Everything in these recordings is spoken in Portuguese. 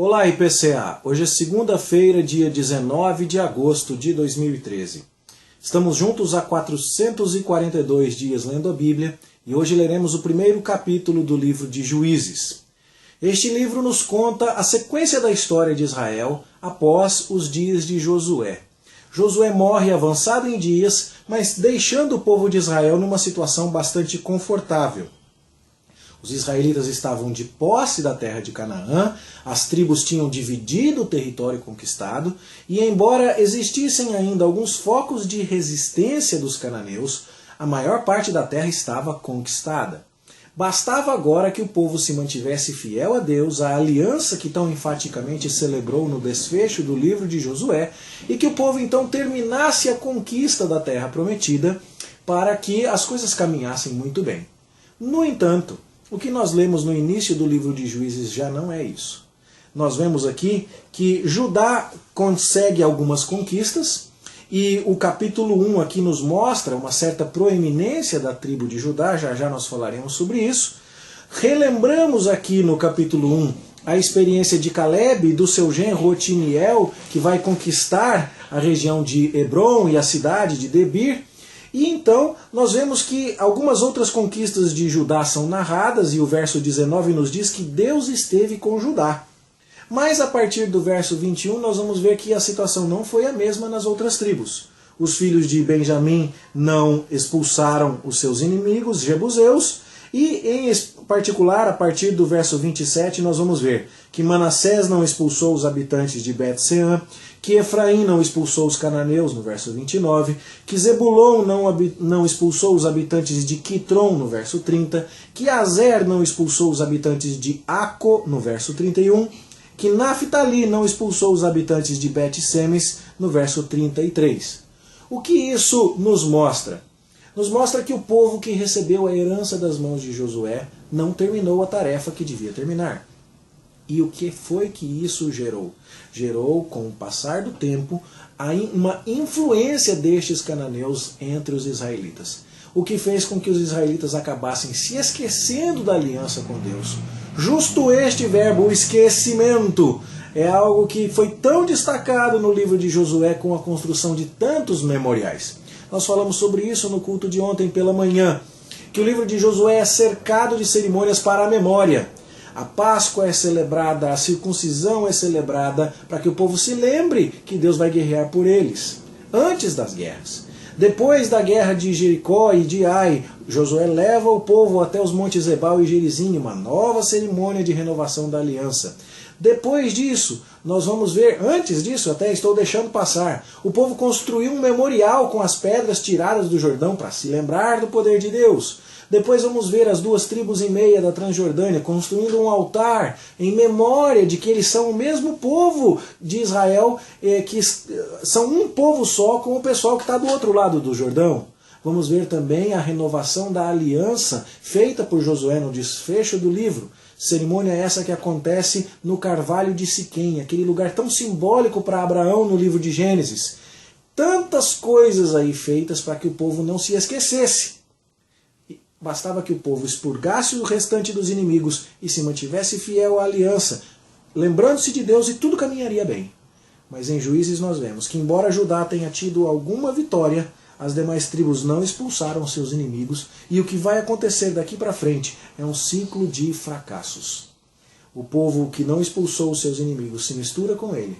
Olá, IPCA! Hoje é segunda-feira, dia 19 de agosto de 2013. Estamos juntos há 442 dias lendo a Bíblia e hoje leremos o primeiro capítulo do livro de Juízes. Este livro nos conta a sequência da história de Israel após os dias de Josué. Josué morre avançado em dias, mas deixando o povo de Israel numa situação bastante confortável. Os israelitas estavam de posse da terra de Canaã, as tribos tinham dividido o território conquistado, e embora existissem ainda alguns focos de resistência dos cananeus, a maior parte da terra estava conquistada. Bastava agora que o povo se mantivesse fiel a Deus, à aliança que tão enfaticamente celebrou no desfecho do livro de Josué, e que o povo então terminasse a conquista da terra prometida, para que as coisas caminhassem muito bem. No entanto, o que nós lemos no início do livro de Juízes já não é isso. Nós vemos aqui que Judá consegue algumas conquistas, e o capítulo 1 aqui nos mostra uma certa proeminência da tribo de Judá, já nós falaremos sobre isso. Relembramos aqui no capítulo 1 a experiência de Caleb e do seu genro Otiniel, que vai conquistar a região de Hebron e a cidade de Debir. E então nós vemos que algumas outras conquistas de Judá são narradas, e o verso 19 nos diz que Deus esteve com Judá. Mas a partir do verso 21 nós vamos ver que a situação não foi a mesma nas outras tribos. Os filhos de Benjamim não expulsaram os seus inimigos, jebuseus, e em particular a partir do verso 27 nós vamos ver que Manassés não expulsou os habitantes de Bet-Seã, que Efraim não expulsou os cananeus, no verso 29, que Zebulon não expulsou os habitantes de Quitron, no verso 30, que Azer não expulsou os habitantes de Aco, no verso 31, que Naftali não expulsou os habitantes de Bet-Semes, no verso 33. O que isso nos mostra? Nos mostra que o povo que recebeu a herança das mãos de Josué não terminou a tarefa que devia terminar. E o que foi que isso gerou? Gerou, com o passar do tempo, uma influência destes cananeus entre os israelitas. O que fez com que os israelitas acabassem se esquecendo da aliança com Deus. Justo este verbo, o esquecimento, é algo que foi tão destacado no livro de Josué com a construção de tantos memoriais. Nós falamos sobre isso no culto de ontem pela manhã, que o livro de Josué é cercado de cerimônias para a memória. A Páscoa é celebrada, a circuncisão é celebrada para que o povo se lembre que Deus vai guerrear por eles, antes das guerras. Depois da guerra de Jericó e de Ai, Josué leva o povo até os montes Ebal e Gerizim, uma nova cerimônia de renovação da aliança. Depois disso, nós vamos ver, antes disso, até estou deixando passar, o povo construiu um memorial com as pedras tiradas do Jordão para se lembrar do poder de Deus. Depois vamos ver as duas tribos e meia da Transjordânia construindo um altar em memória de que eles são o mesmo povo de Israel, que são um povo só com o pessoal que está do outro lado do Jordão. Vamos ver também a renovação da aliança feita por Josué no desfecho do livro. Cerimônia essa que acontece no Carvalho de Siquém, aquele lugar tão simbólico para Abraão no livro de Gênesis. Tantas coisas aí feitas para que o povo não se esquecesse. Bastava que o povo expurgasse o restante dos inimigos e se mantivesse fiel à aliança, lembrando-se de Deus, e tudo caminharia bem. Mas em Juízes nós vemos que, embora Judá tenha tido alguma vitória, as demais tribos não expulsaram seus inimigos, e o que vai acontecer daqui para frente é um ciclo de fracassos. O povo que não expulsou os seus inimigos se mistura com ele,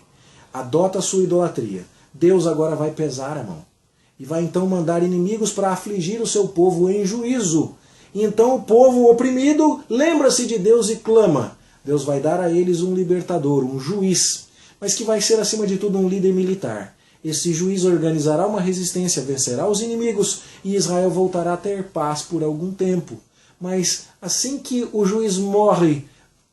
adota a sua idolatria. Deus agora vai pesar a mão. E vai então mandar inimigos para afligir o seu povo em juízo. E então o povo oprimido lembra-se de Deus e clama. Deus vai dar a eles um libertador, um juiz, mas que vai ser acima de tudo um líder militar. Esse juiz organizará uma resistência, vencerá os inimigos e Israel voltará a ter paz por algum tempo. Mas assim que o juiz morre,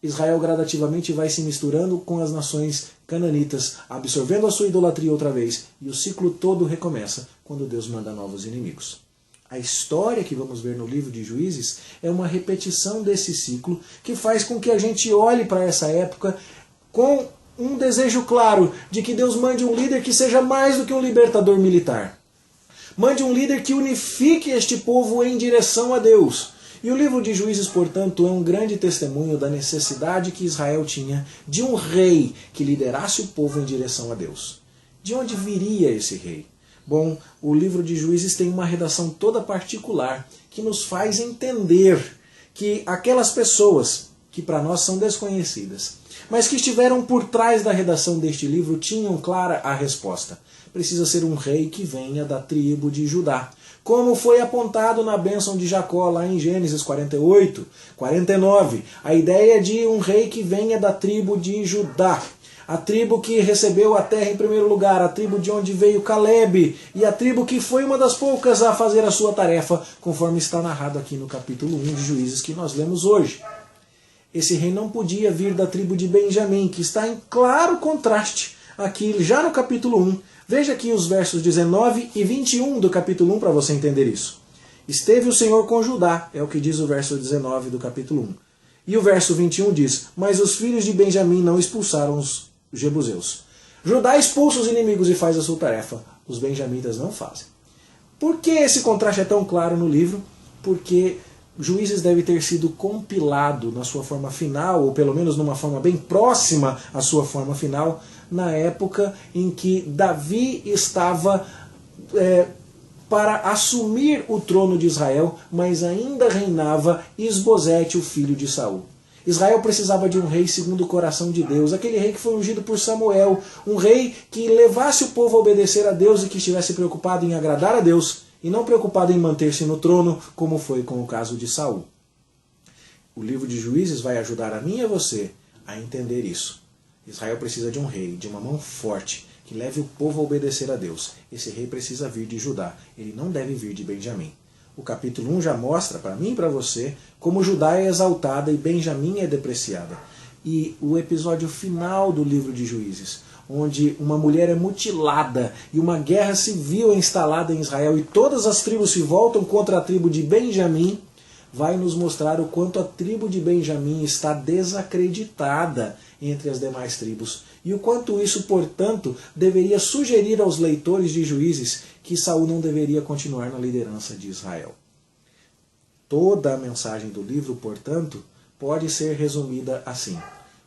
Israel gradativamente vai se misturando com as nações cananitas, absorvendo a sua idolatria outra vez, e o ciclo todo recomeça quando Deus manda novos inimigos. A história que vamos ver no livro de Juízes é uma repetição desse ciclo que faz com que a gente olhe para essa época com um desejo claro de que Deus mande um líder que seja mais do que um libertador militar. Mande um líder que unifique este povo em direção a Deus. E o livro de Juízes, portanto, é um grande testemunho da necessidade que Israel tinha de um rei que liderasse o povo em direção a Deus. De onde viria esse rei? Bom, o livro de Juízes tem uma redação toda particular que nos faz entender que aquelas pessoas que para nós são desconhecidas, mas que estiveram por trás da redação deste livro, tinham clara a resposta. Precisa ser um rei que venha da tribo de Judá. Como foi apontado na bênção de Jacó, lá em Gênesis 48, 49. A ideia de um rei que venha da tribo de Judá. A tribo que recebeu a terra em primeiro lugar, a tribo de onde veio Caleb, e a tribo que foi uma das poucas a fazer a sua tarefa, conforme está narrado aqui no capítulo 1 de Juízes que nós lemos hoje. Esse rei não podia vir da tribo de Benjamim, que está em claro contraste aqui já no capítulo 1. Veja aqui os versos 19 e 21 do capítulo 1 para você entender isso. Esteve o Senhor com Judá, é o que diz o verso 19 do capítulo 1. E o verso 21 diz, mas os filhos de Benjamim não expulsaram os jebuseus. Judá expulsa os inimigos e faz a sua tarefa. Os benjamitas não fazem. Por que esse contraste é tão claro no livro? Porque Juízes deve ter sido compilado na sua forma final, ou pelo menos numa forma bem próxima à sua forma final, na época em que Davi estava para assumir o trono de Israel, mas ainda reinava Isbosete, o filho de Saul. Israel precisava de um rei segundo o coração de Deus, aquele rei que foi ungido por Samuel, um rei que levasse o povo a obedecer a Deus e que estivesse preocupado em agradar a Deus e não preocupado em manter-se no trono, como foi com o caso de Saul. O livro de Juízes vai ajudar a mim e a você a entender isso. Israel precisa de um rei, de uma mão forte, que leve o povo a obedecer a Deus. Esse rei precisa vir de Judá, ele não deve vir de Benjamim. O capítulo 1 já mostra para mim e para você como Judá é exaltada e Benjamim é depreciada. E o episódio final do livro de Juízes, onde uma mulher é mutilada e uma guerra civil é instalada em Israel e todas as tribos se voltam contra a tribo de Benjamim, vai nos mostrar o quanto a tribo de Benjamim está desacreditada entre as demais tribos e o quanto isso, portanto, deveria sugerir aos leitores de Juízes que Saul não deveria continuar na liderança de Israel. Toda a mensagem do livro, portanto, pode ser resumida assim.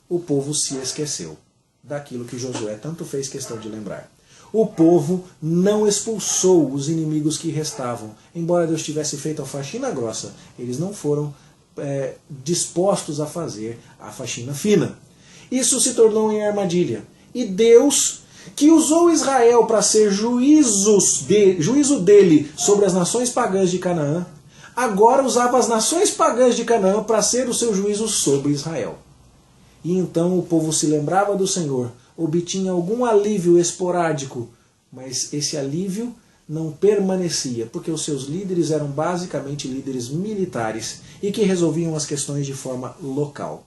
O povo se esqueceu daquilo que Josué tanto fez questão de lembrar. O povo não expulsou os inimigos que restavam. Embora Deus tivesse feito a faxina grossa, eles não foram dispostos a fazer a faxina fina. Isso se tornou em armadilha. E Deus, que usou Israel para ser juízo dele sobre as nações pagãs de Canaã, agora usava as nações pagãs de Canaã para ser o seu juízo sobre Israel. E então o povo se lembrava do Senhor, obtinha algum alívio esporádico, mas esse alívio não permanecia, porque os seus líderes eram basicamente líderes militares e que resolviam as questões de forma local.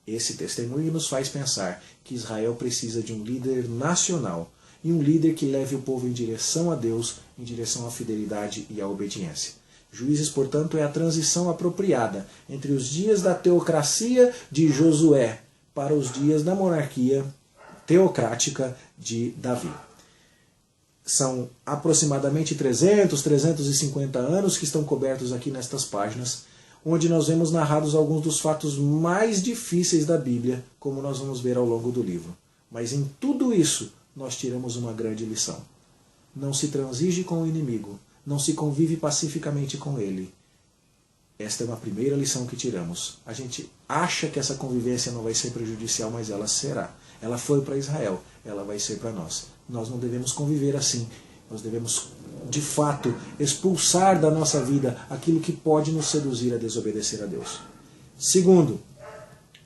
Esse testemunho nos faz pensar que Israel precisa de um líder nacional e um líder que leve o povo em direção a Deus, em direção à fidelidade e à obediência. Juízes, portanto, é a transição apropriada entre os dias da teocracia de Josué para os dias da monarquia teocrática de Davi. São aproximadamente 350 anos que estão cobertos aqui nestas páginas, onde nós vemos narrados alguns dos fatos mais difíceis da Bíblia, como nós vamos ver ao longo do livro. Mas em tudo isso, nós tiramos uma grande lição. Não se transige com o inimigo, não se convive pacificamente com ele. Esta é uma primeira lição que tiramos. A gente acha que essa convivência não vai ser prejudicial, mas ela será. Ela foi para Israel, ela vai ser para nós. Nós não devemos conviver assim. Nós devemos, de fato, expulsar da nossa vida aquilo que pode nos seduzir a desobedecer a Deus. Segundo,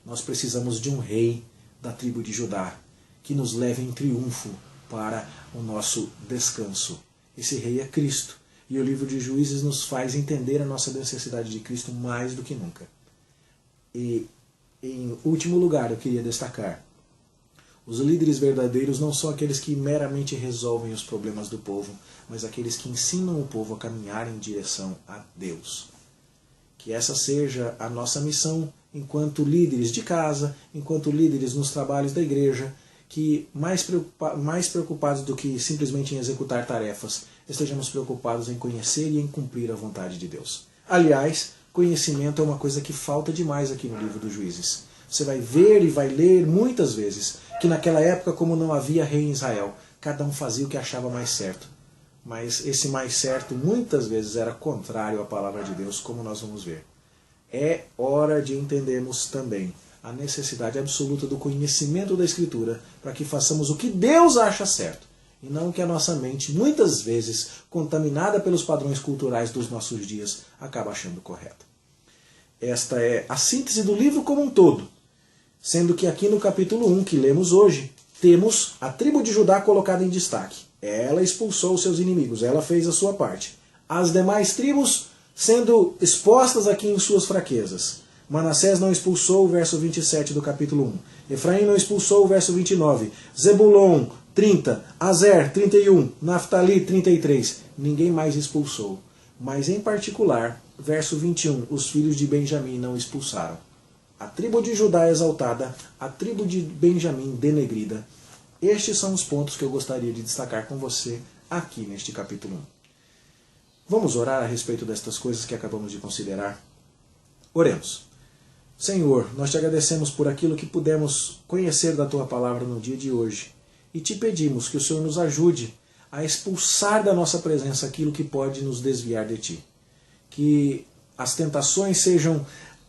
nós precisamos de um rei da tribo de Judá que nos leve em triunfo para o nosso descanso. Esse rei é Cristo. E o livro de Juízes nos faz entender a nossa necessidade de Cristo mais do que nunca. E, em último lugar, eu queria destacar: os líderes verdadeiros não são aqueles que meramente resolvem os problemas do povo, mas aqueles que ensinam o povo a caminhar em direção a Deus. Que essa seja a nossa missão enquanto líderes de casa, enquanto líderes nos trabalhos da igreja, que mais preocupados do que simplesmente em executar tarefas, estejamos preocupados em conhecer e em cumprir a vontade de Deus. Aliás, Conhecimento é uma coisa que falta demais aqui no livro dos Juízes. Você vai ver e vai ler muitas vezes que naquela época, como não havia rei em Israel, cada um fazia o que achava mais certo. Mas esse mais certo muitas vezes era contrário à palavra de Deus, como nós vamos ver. É hora de entendermos também a necessidade absoluta do conhecimento da Escritura para que façamos o que Deus acha certo e não o que a nossa mente, muitas vezes contaminada pelos padrões culturais dos nossos dias, acaba achando correto. Esta é a síntese do livro como um todo, sendo que aqui no capítulo 1, que lemos hoje, temos a tribo de Judá colocada em destaque. Ela expulsou os seus inimigos, ela fez a sua parte. As demais tribos sendo expostas aqui em suas fraquezas. Manassés não expulsou, o verso 27 do capítulo 1. Efraim não expulsou, o verso 29. Zebulon, 30. Azer, 31. Naftali, 33. Ninguém mais expulsou. Mas em particular, verso 21, os filhos de Benjamim não expulsaram. A tribo de Judá exaltada, a tribo de Benjamim denegrida. Estes são os pontos que eu gostaria de destacar com você aqui neste capítulo 1. Vamos orar a respeito destas coisas que acabamos de considerar? Oremos. Senhor, nós te agradecemos por aquilo que pudemos conhecer da Tua Palavra no dia de hoje e te pedimos que o Senhor nos ajude a expulsar da nossa presença aquilo que pode nos desviar de Ti. Que as tentações sejam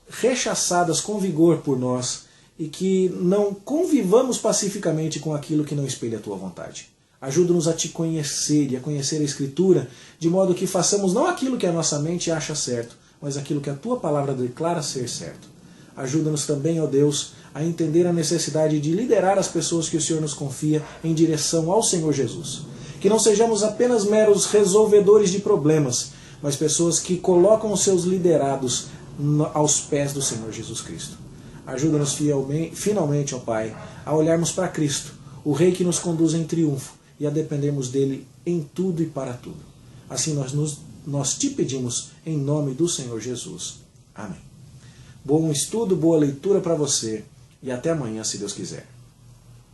rechaçadas com vigor por nós e que não convivamos pacificamente com aquilo que não espelha a Tua vontade. Ajuda-nos a Te conhecer e a conhecer a Escritura, de modo que façamos não aquilo que a nossa mente acha certo, mas aquilo que a Tua Palavra declara ser certo. Ajuda-nos também, ó Deus, a entender a necessidade de liderar as pessoas que o Senhor nos confia em direção ao Senhor Jesus. Que não sejamos apenas meros resolvedores de problemas, mas pessoas que colocam os seus liderados aos pés do Senhor Jesus Cristo. Ajuda-nos finalmente, ó Pai, a olharmos para Cristo, o Rei que nos conduz em triunfo, e a dependermos dele em tudo e para tudo. Assim nós te pedimos em nome do Senhor Jesus. Amém. Bom estudo, boa leitura para você e até amanhã, se Deus quiser.